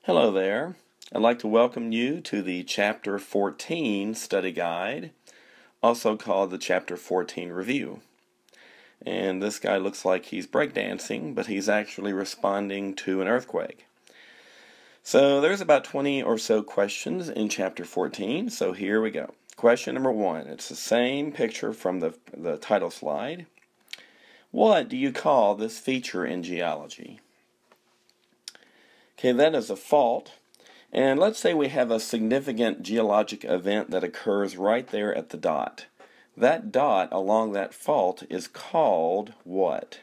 Hello there. I'd like to welcome you to the Chapter 14 study guide, also called the Chapter 14 Review. And this guy looks like he's breakdancing, but he's actually responding to an earthquake. So there's about 20 or so questions in Chapter 14, so here we go. Question number 1. It's the same picture from the title slide. What do you call this feature in geology? Okay, that is a fault. And let's say we have a significant geologic event that occurs right there at the dot. That dot along that fault is called what?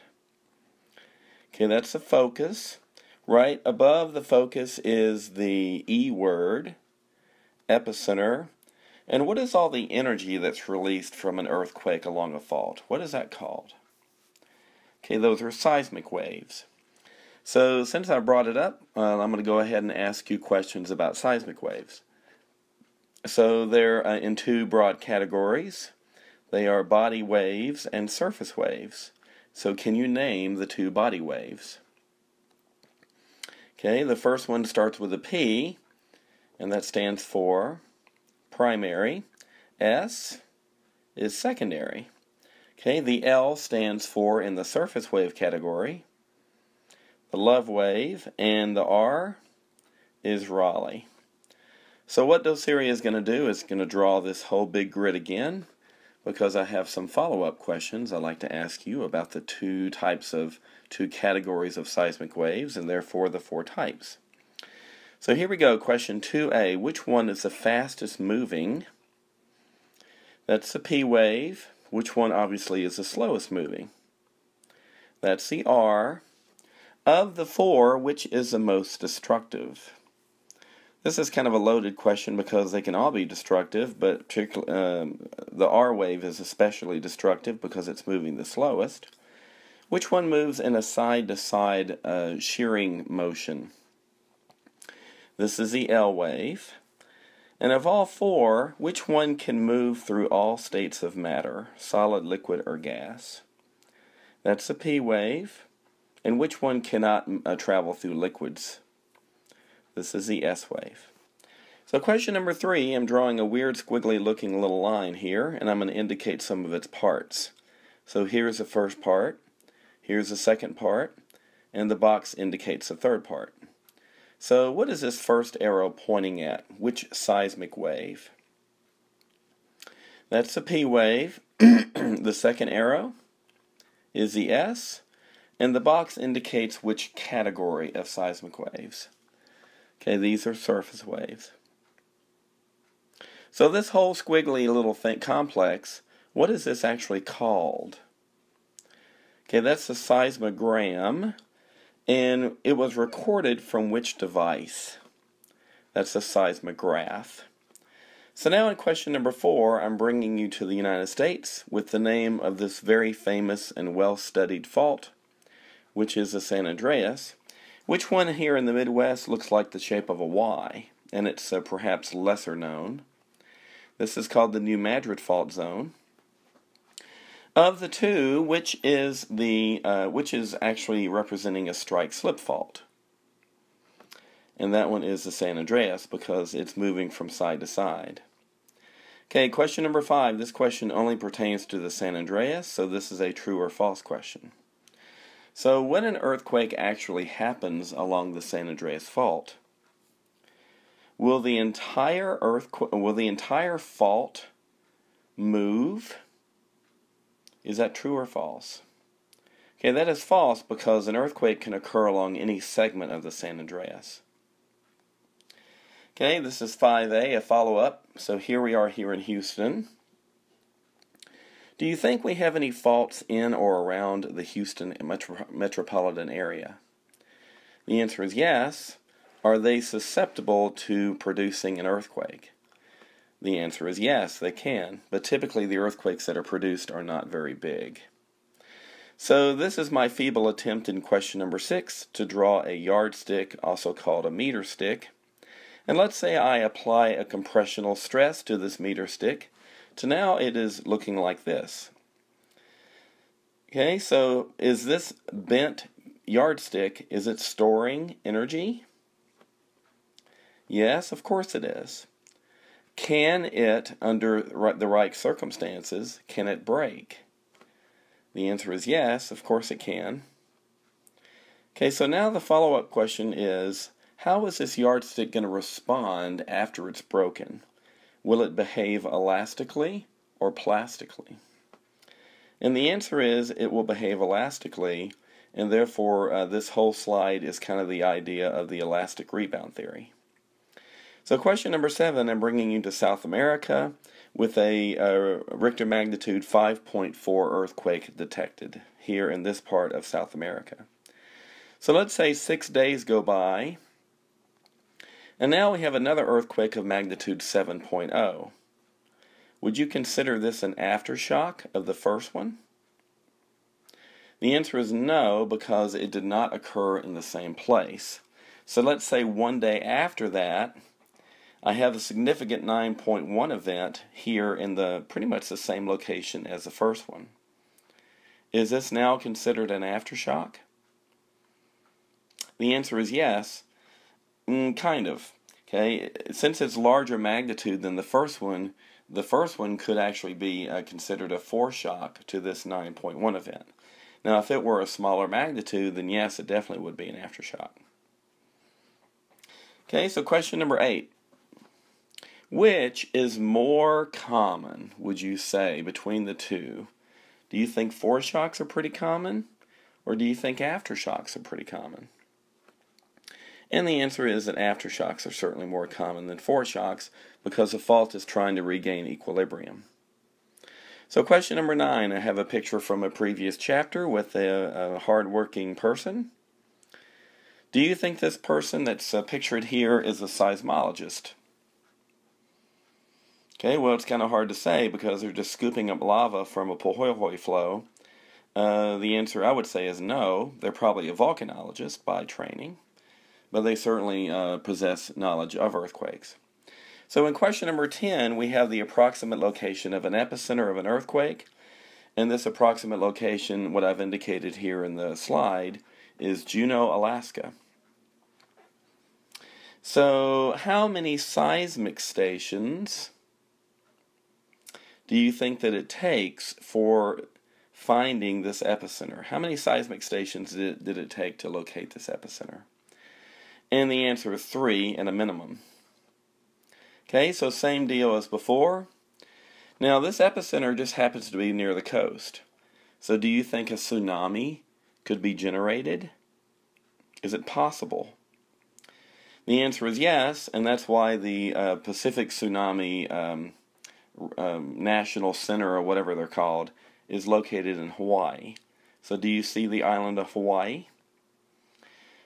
Okay, that's the focus. Right above the focus is the E word, epicenter. And what is all the energy that's released from an earthquake along a fault? What is that called? Okay, those are seismic waves. So since I brought it up, I'm going to go ahead and ask you questions about seismic waves. So they're in two broad categories. They are body waves and surface waves. So can you name the two body waves? Okay, the first one starts with a P, and that stands for primary. S is secondary. Okay, the L stands for in the surface wave category, the love wave, and the R is Raleigh. So what Doceri is going to do is going to draw this whole big grid again, because I have some follow-up questions I'd like to ask you about the two categories of seismic waves, and therefore the four types. So here we go, question 2A. Which one is the fastest moving? That's the P wave. Which one obviously is the slowest moving? That's the R. Of the four, which is the most destructive? This is kind of a loaded question because they can all be destructive, but the R wave is especially destructive because it's moving the slowest. Which one moves in a side-to-side shearing motion? This is the L wave. And of all four, which one can move through all states of matter, solid, liquid, or gas? That's the P wave. And which one cannot travel through liquids? This is the S wave. So question number 3, I'm drawing a weird squiggly looking little line here, and I'm going to indicate some of its parts. So here's the first part, here's the second part, and the box indicates the third part. So what is this first arrow pointing at? Which seismic wave? That's the P wave. The second arrow is the S. And the box indicates which category of seismic waves. Okay, these are surface waves. So this whole squiggly little complex, what is this actually called? Okay, that's the seismogram, and it was recorded from which device? That's a seismograph. So now in question number 4, I'm bringing you to the United States with the name of this very famous and well-studied fault, which is the San Andreas. Which one here in the Midwest looks like the shape of a Y, and it's perhaps lesser known? This is called the New Madrid Fault Zone. Of the two, which is actually representing a strike-slip fault? And that one is the San Andreas because it's moving from side to side. Okay, question number 5. This question only pertains to the San Andreas, so this is a true or false question. So when an earthquake actually happens along the San Andreas Fault, will the entire fault move? Is that true or false? Okay, that is false because an earthquake can occur along any segment of the San Andreas. Okay, this is 5A, a follow-up. So here we are here in Houston. Do you think we have any faults in or around the Houston metropolitan area? The answer is yes. Are they susceptible to producing an earthquake? The answer is yes, they can, but typically the earthquakes that are produced are not very big. So this is my feeble attempt in question number 6 to draw a yardstick, also called a meter stick. And let's say I apply a compressional stress to this meter stick. So now it is looking like this. Okay, so is this bent yardstick, is it storing energy? Yes, of course it is. Can it, under the right circumstances, can it break? The answer is yes, of course it can. Okay, so now the follow-up question is, how is this yardstick going to respond after it's broken? Will it behave elastically or plastically? And the answer is it will behave elastically, and therefore this whole slide is kind of the idea of the elastic rebound theory. So question number 7, I'm bringing you to South America with a Richter magnitude 5.4 earthquake detected here in this part of South America. So let's say 6 days go by, and now we have another earthquake of magnitude 7.0. Would you consider this an aftershock of the first one? The answer is no, because it did not occur in the same place. So let's say 1 day after that, I have a significant 9.1 event here in pretty much the same location as the first one. Is this now considered an aftershock? The answer is yes, kind of. Okay, since it's larger magnitude than the first one could actually be considered a foreshock to this 9.1 event. Now, if it were a smaller magnitude, then yes, it definitely would be an aftershock. Okay, so question number 8. Which is more common, would you say, between the two? Do you think foreshocks are pretty common, or do you think aftershocks are pretty common? And the answer is that aftershocks are certainly more common than foreshocks because the fault is trying to regain equilibrium. So question number 9, I have a picture from a previous chapter with a hard-working person. Do you think this person that's pictured here is a seismologist? Okay, well, it's kind of hard to say because they're just scooping up lava from a Pohohoi flow. The answer, I would say, is no. They're probably a volcanologist by training, but they certainly possess knowledge of earthquakes. So in question number 10, we have the approximate location of an epicenter of an earthquake, and this approximate location, what I've indicated here in the slide, is Juneau, Alaska. So how many seismic stations do you think that it takes for finding this epicenter? How many seismic stations did it take to locate this epicenter? And the answer is 3 and a minimum. Okay, so same deal as before. Now this epicenter just happens to be near the coast. So do you think a tsunami could be generated? Is it possible? The answer is yes, and that's why the Pacific Tsunami National Center, or whatever they're called, is located in Hawaii. So do you see the island of Hawaii?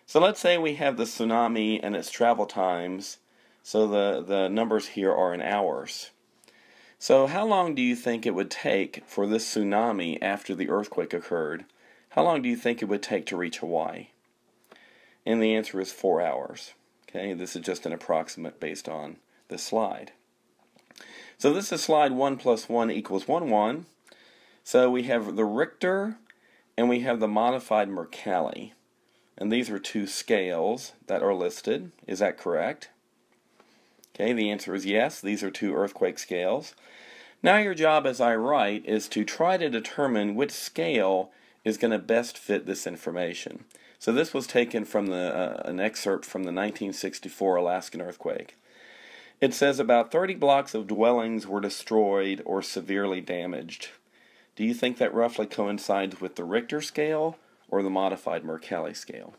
So let's say we have the tsunami and its travel times. So the numbers here are in hours. So how long do you think it would take for this tsunami after the earthquake occurred? How long do you think it would take to reach Hawaii? And the answer is 4 hours. Okay, this is just an approximate based on this slide. So this is slide 1 plus 1 equals 1. So we have the Richter and we have the modified Mercalli. And these are 2 scales that are listed. Is that correct? Okay, the answer is yes. These are 2 earthquake scales. Now your job as I write is to try to determine which scale is going to best fit this information. So this was taken from an excerpt from the 1964 Alaskan earthquake. It says about 30 blocks of dwellings were destroyed or severely damaged. Do you think that roughly coincides with the Richter scale or the modified Mercalli scale?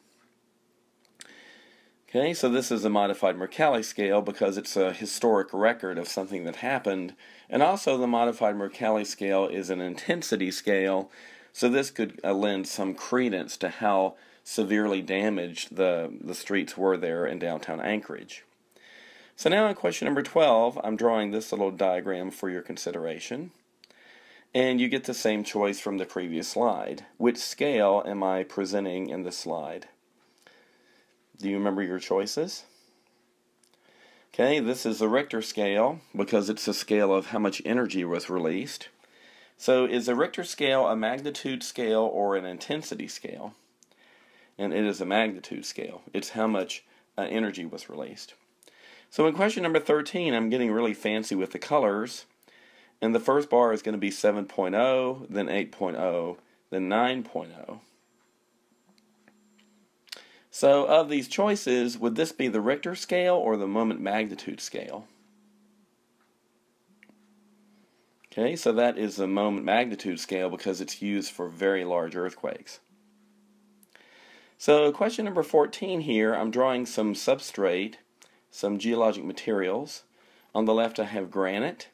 Okay, so this is a modified Mercalli scale because it's a historic record of something that happened, and also the modified Mercalli scale is an intensity scale, so this could lend some credence to how severely damaged the streets were there in downtown Anchorage. So now in question number 12, I'm drawing this little diagram for your consideration. And you get the same choice from the previous slide. Which scale am I presenting in this slide? Do you remember your choices? Okay, this is the Richter scale because it's a scale of how much energy was released. So is the Richter scale a magnitude scale or an intensity scale? And it is a magnitude scale. It's how much energy was released. So in question number 13, I'm getting really fancy with the colors. And the first bar is going to be 7.0, then 8.0, then 9.0. So of these choices, would this be the Richter scale or the moment magnitude scale? Okay, so that is the moment magnitude scale because it's used for very large earthquakes. So question number 14 here, I'm drawing some substrate, some geologic materials. On the left I have granite,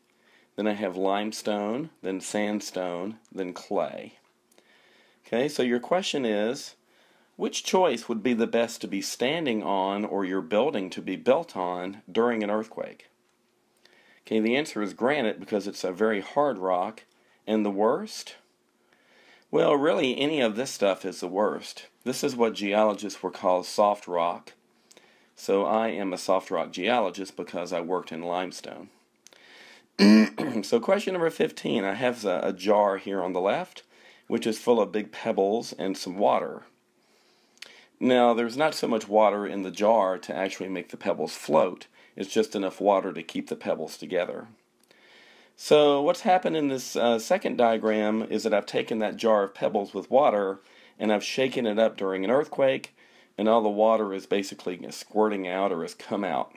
then I have limestone, then sandstone, then clay. Okay, so your question is, which choice would be the best to be standing on or your building to be built on during an earthquake? Okay, the answer is granite because it's a very hard rock. And the worst? Well, really any of this stuff is the worst. This is what geologists would call soft rock. So I am a soft rock geologist because I worked in limestone. So question number 15, I have a jar here on the left, which is full of big pebbles and some water. Now, there's not so much water in the jar to actually make the pebbles float. It's just enough water to keep the pebbles together. So what's happened in this second diagram is that I've taken that jar of pebbles with water and I've shaken it up during an earthquake, and all the water is basically squirting out or has come out.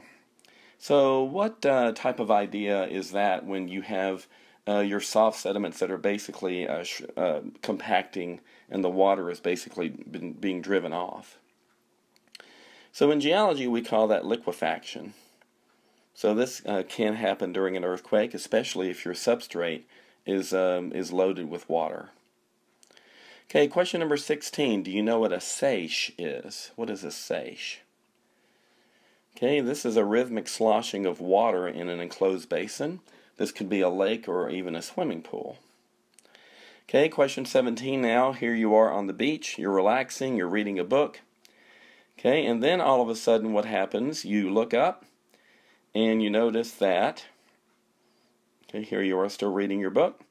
So what type of idea is that when you have your soft sediments that are basically compacting and the water is basically being driven off? So in geology we call that liquefaction. So this can happen during an earthquake, especially if your substrate is loaded with water. Okay, question number 16. Do you know what a seiche is? What is a seiche? Okay, this is a rhythmic sloshing of water in an enclosed basin. This could be a lake or even a swimming pool. Okay, question 17 now. Here you are on the beach. You're relaxing. You're reading a book. Okay, and then all of a sudden what happens? You look up and you notice that, okay, here you are still reading your book.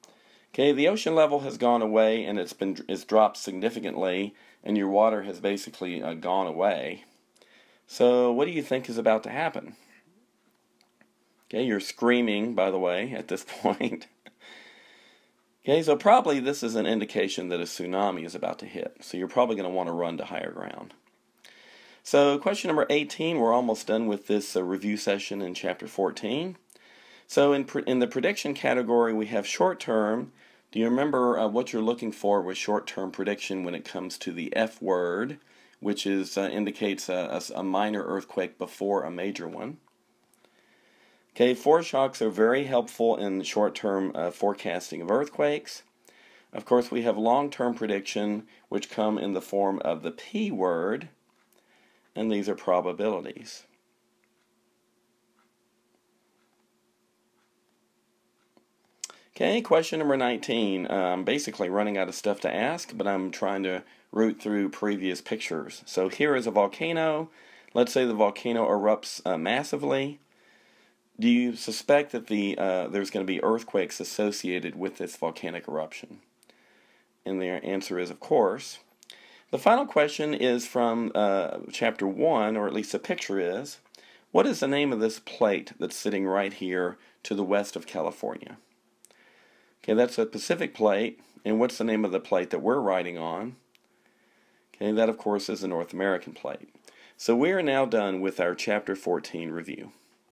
Okay, the ocean level has gone away and it's dropped significantly, and your water has basically gone away. So what do you think is about to happen? Okay, you're screaming, by the way, at this point. Okay, so probably this is an indication that a tsunami is about to hit. So you're probably going to want to run to higher ground. So question number 18, we're almost done with this review session in chapter 14. So in the prediction category, we have short term. Do you remember what you're looking for with short term prediction when it comes to the F word, which is indicates a minor earthquake before a major one? Okay, foreshocks are very helpful in short term forecasting of earthquakes. Of course, we have long term prediction, which come in the form of the P word, and these are probabilities. Okay, question number 19. I'm basically running out of stuff to ask, but I'm trying to root through previous pictures. So here is a volcano. Let's say the volcano erupts massively. Do you suspect that there's going to be earthquakes associated with this volcanic eruption? And the answer is, of course. The final question is from chapter 1, or at least the picture is, what is the name of this plate that's sitting right here to the west of California? Okay, that's a Pacific plate, and what's the name of the plate that we're riding on? Okay, that of course is the North American plate. So we are now done with our chapter 14 review.